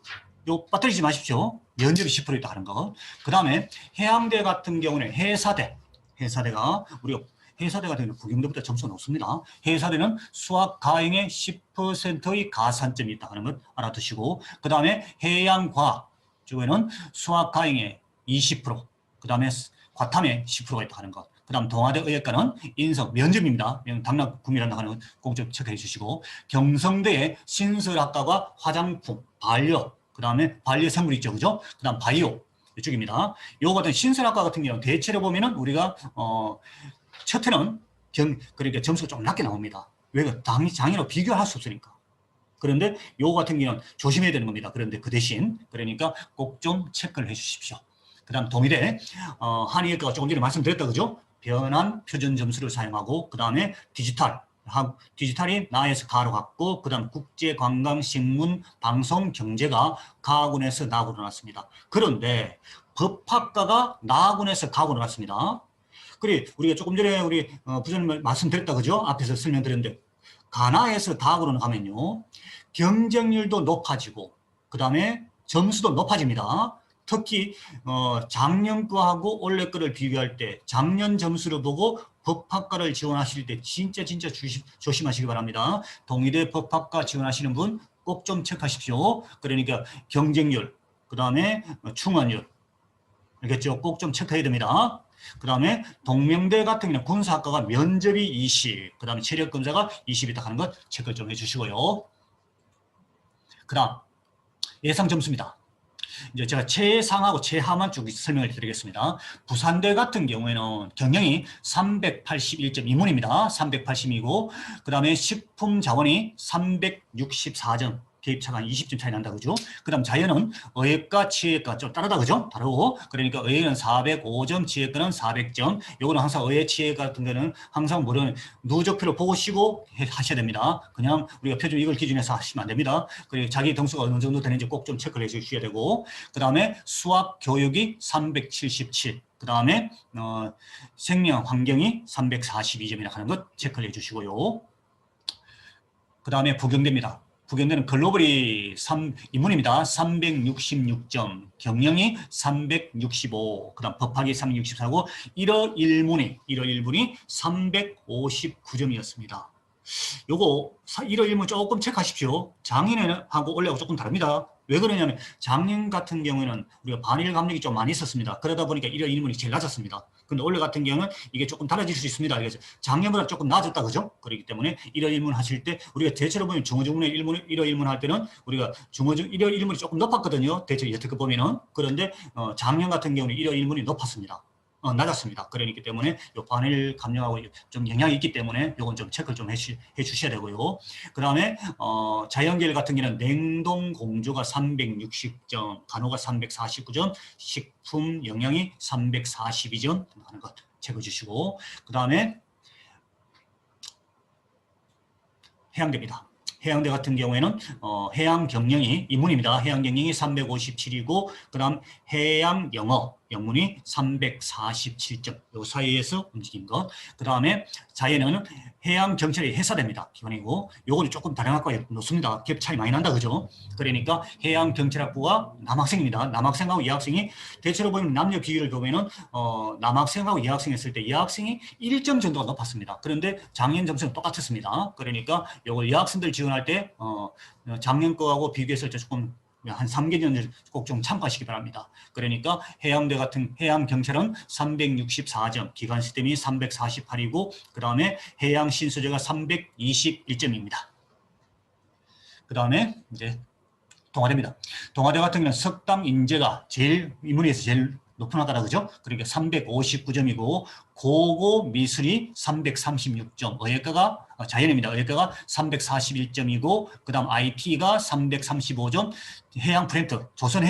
요 빠뜨리지 마십시오. 면접이 10% 있다 하는 거. 그 다음에 해양대 같은 경우는 해사대가 우리가 해사대 같은 경우는 부경대보다 점수가 높습니다. 해사대는 수학 가행에 10%의 가산점이 있다 하는 것 알아두시고, 그 다음에 해양과학 쪽에는 수학 가행에 20%, 그 다음에 과탐에 10%가 있다 하는 것. 그 다음 동아대 의학과는 인성, 면접입니다. 당락구미란다 하는 것 꼭 좀 체크해 주시고, 경성대의 신설학과가 화장품, 반려, 그 다음에 반려생물 있죠. 그죠? 그 다음 바이오 이쪽입니다. 요거 같은 신설학과 같은 경우는 대체로 보면은 우리가 첫 해는 그러니까 점수가 좀 낮게 나옵니다. 왜? 장애로 비교할 수 없으니까. 그런데 요거 같은 경우는 조심해야 되는 겁니다. 그런데 그 대신 그러니까 꼭 좀 체크를 해 주십시오. 그 다음 동의대 한의학과가 조금 전에 말씀드렸다. 그죠? 변환 표준 점수를 사용하고, 그 다음에 디지털이 나에서 가로 갔고, 그 다음 국제 관광 신문 방송 경제가 가학원에서 나학원으로 났습니다. 그런데 법학과가 나학원에서 가학원으로 났습니다. 그래 우리가 조금 전에 우리 부장님 말씀드렸다. 그죠? 앞에서 설명드렸는데 가나에서 다학원으로 가면요 경쟁률도 높아지고, 그 다음에 점수도 높아집니다. 특히 작년 거하고 올해 거를 비교할 때 작년 점수를 보고 법학과를 지원하실 때 진짜 조심하시기 바랍니다. 동의대 법학과 지원하시는 분 꼭 좀 체크하십시오. 그러니까 경쟁률, 그 다음에 충원율, 알겠죠? 꼭 좀 체크해야 됩니다. 그 다음에 동명대 같은 경우는 군사학과가 면접이 20, 그 다음에 체력검사가 20이다 하는 것 체크 좀 해주시고요. 그 다음 예상 점수입니다. 이제 제가 최상하고 최하만 쭉 설명을 드리겠습니다. 부산대 같은 경우에는 경영이 381.2문입니다. 380이고, 그 다음에 식품자원이 364점, 대입차가 한 20점 차이 난다, 그죠? 그 다음 자연은 의예과, 치의과 좀 다르다, 그죠? 다르고, 그러니까 의예는 405점, 치의과는 400점. 요거는 항상 의예, 치의과 같은 거는 항상 뭐는 누적표를 보시고 하셔야 됩니다. 그냥 우리가 표준 이걸 기준해서 하시면 안 됩니다. 그리고 자기 등수가 어느 정도 되는지 꼭 좀 체크를 해 주셔야 되고, 그 다음에 수학 교육이 377. 그 다음에 생명 환경이 342점이나 하는 것 체크를 해주시고요. 그 다음에 부경대입니다. 부경대는 글로벌이 인문입니다. 366점, 경영이 365, 그 다음 법학이 364고 1월 1문이 359점이었습니다. 요거 1월 1문 조금 체크하십시오. 작년하고 올해하고 조금 다릅니다. 왜 그러냐면 작년 같은 경우에는 우리가 반일 감력이 좀 많이 있었습니다. 그러다 보니까 1월 1문이 제일 낮았습니다. 근데 올해 같은 경우는 이게 조금 달라질 수 있습니다. 그래서 작년보다 조금 낮았다, 그죠? 그렇기 때문에 1월 1문 하실 때 우리가 대체로 보면 중어중문의 1월 1문 할 때는 우리가 1월 1문이 조금 높았거든요. 대체 여태껏 보면은. 그런데 작년 같은 경우는 1월 1문이 높았습니다. 낮았습니다. 그러기 때문에 요 반일 감량하고 좀 영향이 있기 때문에 요건 좀 체크를 좀 해 주셔야 되고요. 그 다음에 자연계열 같은 경우는 냉동 공조가 360점, 간호가 349점, 식품 영양이 342점 하는 것 체크해 주시고, 그 다음에 해양대입니다. 해양대 같은 경우에는 해양 경영이 인문입니다. 해양 경영이 357이고 그 다음 해양 영문이 347점 요 사이에서 움직인 것. 그 다음에 자연은 해양 경찰이 해사대입니다. 기본이고 요거는 조금 다른 학과에 놓습니다. 갭 차이 많이 난다, 그죠? 그러니까 해양 경찰학부가 남학생입니다. 남학생하고 여학생이 대체로 보면 남녀 비율을 보면은 남학생하고 여학생 했을 때 여학생이 1점 정도가 높았습니다. 그런데 작년 점수는 똑같았습니다. 그러니까 요걸 여학생들 지원할 때 작년 거하고 비교했을 때 조금 한 3개년 꼭 좀 참고하시기 바랍니다. 그러니까 해양대 같은 해양경찰은 364점, 기관 시스템이 348이고 그 다음에 해양 신소재가 321점입니다. 그 다음에 이제 동아대입니다. 동아대 같은 경우는 석담 인재가 제일 인문에서 제일 높은 학과다, 그죠? 그러니까 359점이고 고고 미술이 336점, 의예과가 자연입니다. 의예과가 341점이고 그 다음 IT가 335점, 해양 프렌트, 조선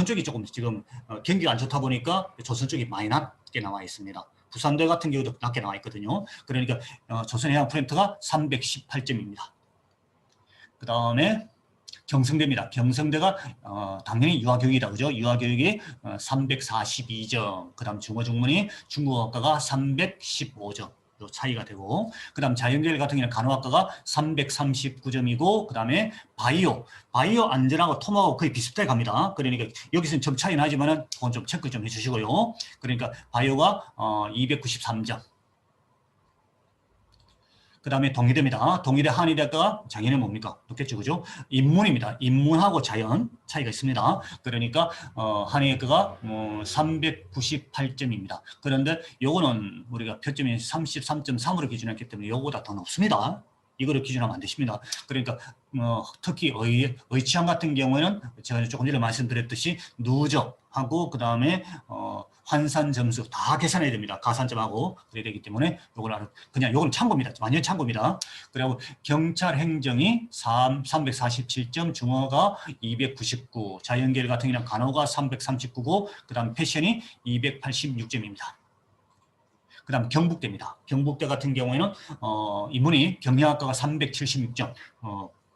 쪽이 조금 지금 경기가 안 좋다 보니까 조선 쪽이 많이 낮게 나와 있습니다. 부산대 같은 경우도 낮게 나와 있거든요. 그러니까 조선해양 프렌트가 318점입니다. 그 다음에 경성대입니다. 경성대가 당연히 유아교육이다, 그죠? 유아교육이 342점, 그 다음 중어중문이 중국어학과가 315점 요 차이가 되고, 그 다음 자연계열 같은 경우는 간호학과가 339점이고 그 다음에 바이오 안전하고 톰하고 거의 비슷하게 갑니다. 그러니까 여기서는 점 차이 나지만은 그건 좀 체크 좀 해주시고요. 그러니까 바이오가 293점. 그 다음에 동의대입니다. 동의대 한의대학과가 작년에 뭡니까? 높겠죠, 그죠? 인문입니다. 인문하고 자연 차이가 있습니다. 그러니까 한의학과가 398점입니다. 그런데 요거는 우리가 표점이 33.3으로 기준했기 때문에 요거보다 더 높습니다. 이거를 기준하면 안 되십니다. 그러니까 특히 의치항 같은 경우에는 제가 조금 전에 말씀드렸듯이 누적하고 그 다음에 환산 점수 다 계산해야 됩니다. 가산점하고 그래야 되기 때문에 요걸 그냥 요건 참고입니다. 완전 참고입니다. 그리고 경찰 행정이 347점, 중어가 299, 자연계열 같은 경우는 간호가 339고 그 다음 패션이 286점입니다. 그 다음 경북대입니다. 경북대 같은 경우에는 인문이 경영학과가 376점,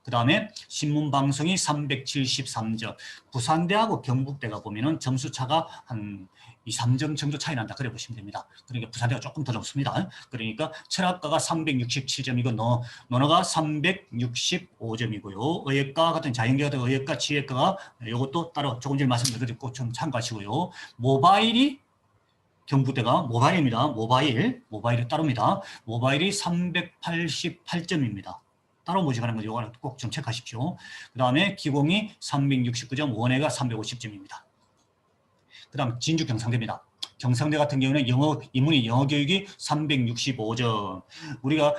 그 다음에 신문방송이 373점, 부산대하고 경북대가 보면은 점수 차가 한 2, 3점 정도 차이 난다. 그래 보시면 됩니다. 그러니까 부산대가 조금 더 높습니다. 그러니까 철학과가 367점이고 논어가 365점이고요. 의예과 같은 자연계열 같은 의예과, 치예과가 이것도 따로 조금 전에 말씀드렸고 좀 참고하시고요. 모바일이 경북대가 모바일입니다. 모바일이 따로입니다. 모바일이 388점입니다. 따로 모집하는 거 이거는 꼭 좀 체크하십시오. 그 다음에 기공이 369점, 원예가 350점입니다. 그 다음 진주 경상대입니다. 경상대 같은 경우는 인문이 영어교육이 365점. 우리가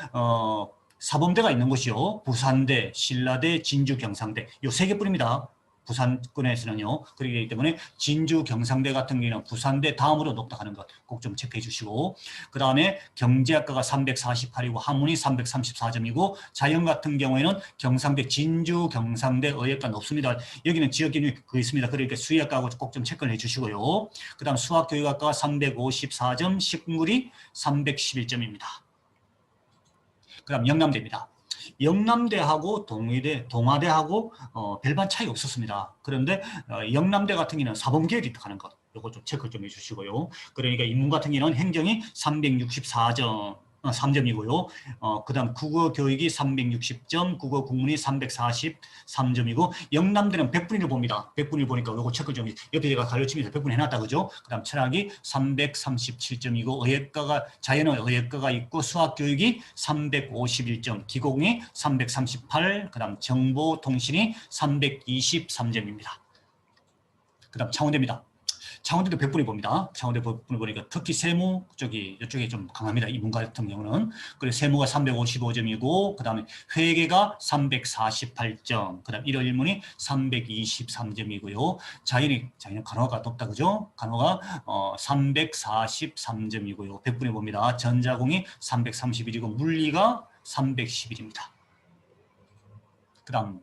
사범대가 있는 곳이요. 부산대, 신라대, 진주, 경상대 요 세 개뿐입니다. 부산권에서는요. 그렇기 때문에 진주, 경상대 같은 경우는 부산대 다음으로 높다 하는 것 꼭 좀 체크해 주시고, 그 다음에 경제학과가 348이고 한문이 334점이고 자연 같은 경우에는 경상대, 진주, 경상대, 의예과 높습니다. 여기는 지역 기준이 그 있습니다. 그러니까 수의학과하고 꼭 좀 체크를 해주시고요. 그 다음 수학교육학과가 354점, 식물이 311점입니다. 그 다음 영남대입니다. 영남대하고 동아대하고 별반 차이가 없었습니다. 그런데 영남대 같은 경우는 사범계열이 하는 것, 이거 좀 체크 좀 해주시고요. 그러니까 인문 같은 경우는 행정이 364점, 3점이고요. 그 다음 국어 교육이 360점, 국어 국문이 343점이고, 영남대는 100분위를 봅니다. 100분위를 보니까 요거 체크 좀, 옆에 제가 가르치면서 100분 해놨다, 그죠? 그 다음 철학이 337점이고, 의예과가, 자연은 의예과가 있고, 수학 교육이 351점, 기공이 338, 그 다음 정보통신이 323점입니다. 그 다음 창원대입니다. 창원대도 100분위 봅니다. 창원대 100분위 보니까 특히 세무 쪽이 이쪽에 좀 강합니다. 이 문과 같은 경우는. 그리고 세무가 355점이고, 그 다음에 회계가 348점, 그 다음 일어일문이 323점이고요. 자연은 간호가 높다, 그죠? 간호가 343점이고요. 100분위 봅니다. 전자공이 331이고, 물리가 311입니다. 그 다음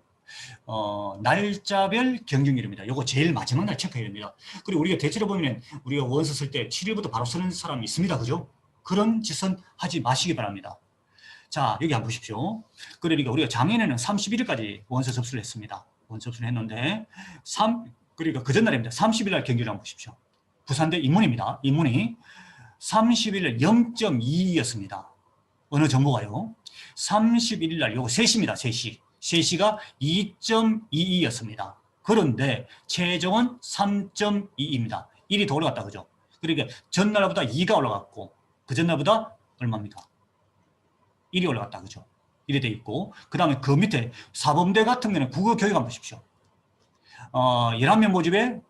날짜별 경쟁률입니다. 요거 제일 마지막 날 체크해야 됩니다. 그리고 우리가 대체로 보면 우리가 원서 쓸 때 7일부터 바로 쓰는 사람이 있습니다. 그죠? 그런 짓은 하지 마시기 바랍니다. 자, 여기 한번 보십시오. 그러니까 우리가 작년에는 31일까지 원서 접수를 했습니다. 원서 접수를 했는데 그러니까 그 전날입니다. 30일 날 경기를 한번 보십시오. 부산대 인문입니다. 인문이 30일 날 0.22였습니다. 어느 정보가요? 31일 날 요거 3시입니다. 3시. 3시가 2.22였습니다. 그런데 최종은 3.22입니다. 1이 더 올라갔다, 그죠? 그러니까 전날보다 2가 올라갔고, 그 전날보다 얼마입니까? 1이 올라갔다, 그죠? 이래 돼 있고, 그 다음에 그 밑에 사범대 같은 경우는 국어 교육 한번 보십시오. 11명 모집에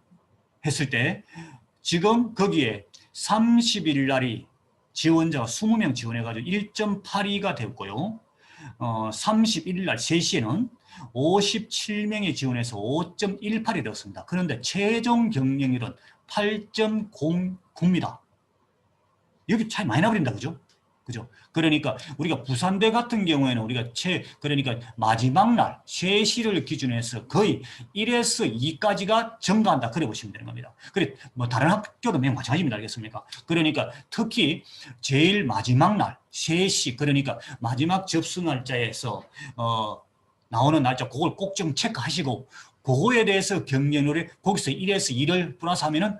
했을 때, 지금 거기에 30일 날이 지원자가 20명 지원해가지고 1.82가 되었고요. 31일 날 3시에는 57명이 지원해서 5.18이 되었습니다. 그런데 최종 경쟁률은 8.09입니다. 여기 차이 많이 나버린다, 그죠? 그죠? 그러니까 우리가 부산대 같은 경우에는 우리가 그러니까 마지막 날 3시를 기준으로 해서 거의 1에서 2까지가 증가한다. 그래 보시면 되는 겁니다. 그래, 뭐 다른 학교도 마찬가지입니다. 알겠습니까? 그러니까 특히 제일 마지막 날 3시, 그러니까 마지막 접수 날짜에서 나오는 날짜, 그걸 꼭 좀 체크하시고, 그거에 대해서 경쟁률이 거기서 1에서 2를 플러스하면은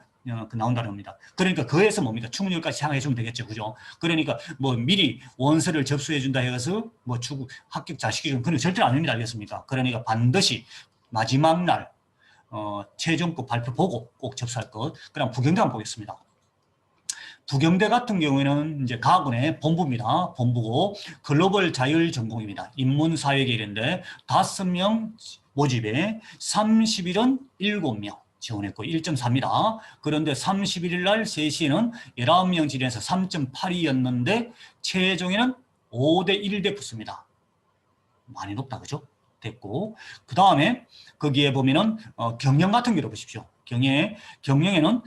나온다는 겁니다. 그러니까 그에서 뭡니까? 충분율까지 생각해 주면 되겠죠. 그죠? 그러니까 뭐 미리 원서를 접수해 준다 해서 뭐 합격 자식이 그건 절대로 아닙니다. 알겠습니까? 그러니까 반드시 마지막 날 최종급 발표 보고 꼭 접수할 것. 그럼 부경대 한번 보겠습니다. 부경대 같은 경우에는 이제 가학원의 본부입니다. 본부고 글로벌 자율 전공입니다. 인문사회계인데 5명 모집에 30일은 7명 지원했고 1.4입니다. 그런데 31일 날 3시에는 19명 지원해서 3.82였는데 최종에는 5대1대 붙습니다. 많이 높다, 그죠? 됐고, 그 다음에 거기에 보면은 경영 같은 경우 보십시오. 경영에는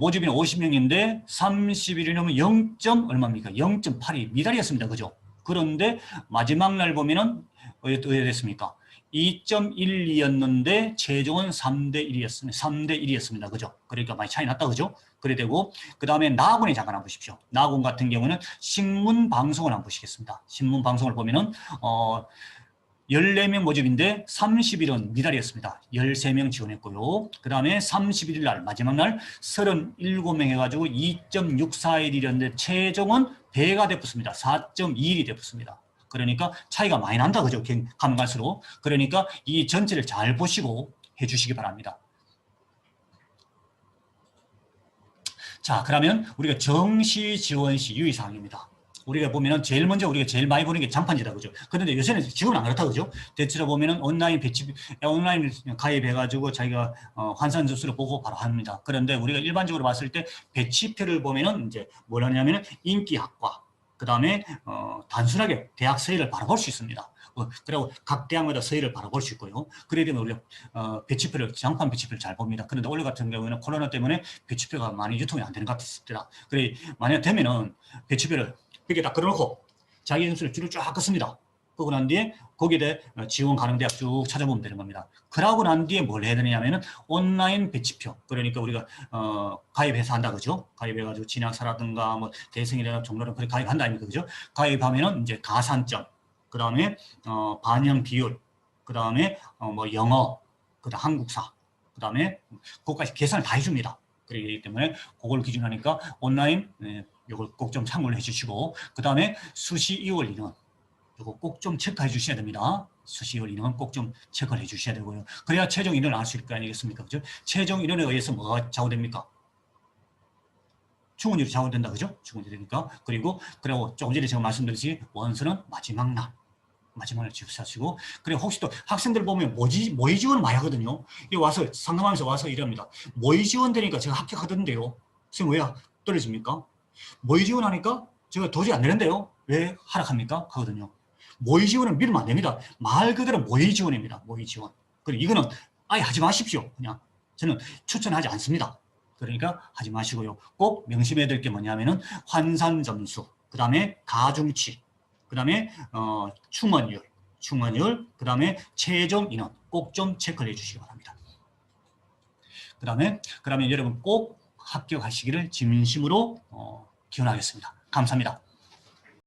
모집인은 50명인데 31일 넘으면 0. 얼마입니까? 0.82 미달이었습니다. 그죠? 그런데 마지막 날 보면은 어떻게 됐습니까? 2.12였는데 최종은 3대1이었습니다. 3대1이었습니다. 그죠? 그러니까 많이 차이 났다. 그죠? 그래 되고, 그 다음에 나학원에 잠깐 한번 보십시오. 나학원 같은 경우는 신문방송을 한번 보시겠습니다. 신문방송을 보면은 14명 모집인데 30일은 미달이었습니다. 13명 지원했고요. 그 다음에 31일 날 마지막 날 37명 해가지고 2.64일이었는데 최종은 배가 되었습니다. 4.21이 되었습니다. 그러니까 차이가 많이 난다, 그죠? 가면 갈수록. 그러니까 이 전체를 잘 보시고 해주시기 바랍니다. 자, 그러면 우리가 정시 지원 시 유의사항입니다. 우리가 보면은 제일 먼저 우리가 제일 많이 보는 게 장판지다, 그죠? 그런데 요새는 지금은 안 그렇다, 그죠? 대체로 보면은 온라인 가입해가지고 자기가 환산 접수를 보고 바로 합니다. 그런데 우리가 일반적으로 봤을 때 배치표를 보면은 이제 뭐라냐면은 인기학과, 그 다음에 단순하게 대학 서열을 바로 볼 수 있습니다. 그리고 각 대학마다 서열을 바라볼 수 있고요. 그래야 되면 우리가 배치표를 장판 배치표를 잘 봅니다. 그런데 올해 같은 경우에는 코로나 때문에 배치표가 많이 유통이 안 되는 것 같습니다. 그래 만약 되면은 배치표를 이렇게 딱 걸어놓고 자기 점수를 줄을 쫙 긋습니다. 그러고 난 뒤에 거기에 대해 지원 가능 대학 쭉 찾아보면 되는 겁니다. 그러고 난 뒤에 뭘 해야 되냐면은 온라인 배치표. 그러니까 우리가 가입해서 한다 그죠? 가입해가지고 진학사라든가 뭐 대생이라든가 종로를 그렇게 가입한다 아닙니까 그죠? 가입하면은 이제 가산점, 그 다음에 반영 비율, 그 다음에 뭐 영어, 그다음 한국사, 그 다음에 그것까지 계산을 다 해줍니다. 그렇기 때문에 그걸 기준하니까 온라인 이걸 꼭 좀 참고를 해주시고, 그 다음에 수시 2월 인원 이거 꼭 좀 체크해 주셔야 됩니다. 수시 2월 인원 꼭 좀 체크를 해 주셔야 되고요. 그래야 최종 인원을 알 수 있을 거 아니겠습니까? 그죠? 최종 인원에 의해서 뭐가 좌우됩니까? 충원율이 좌우된다. 그죠? 충원율이 되니까. 그리고 조금 전에 제가 말씀드렸듯이 원서는 마지막 날 집사시고, 그리고 혹시 또 학생들 보면 모의 지원 많이 하거든요. 이 와서 상담하면서 와서 이럽니다. 모의 지원 되니까 제가 합격하던데요. 선생님 왜 떨어집니까? 모의 지원하니까 제가 도저히 안 되는데요. 왜 하락합니까? 하거든요. 모의 지원은 믿으면 안 됩니다. 말 그대로 모의 지원입니다. 모의 지원. 그리고 이거는 아예 하지 마십시오. 그냥 저는 추천하지 않습니다. 그러니까 하지 마시고요. 꼭 명심해야 될 게 뭐냐면은 환산 점수, 그 다음에 가중치, 그 다음에 충원율, 그 다음에 최종 인원 꼭 좀 체크를 해주시기 바랍니다. 그러면 여러분 꼭 합격하시기를 진심으로 기원하겠습니다. 감사합니다.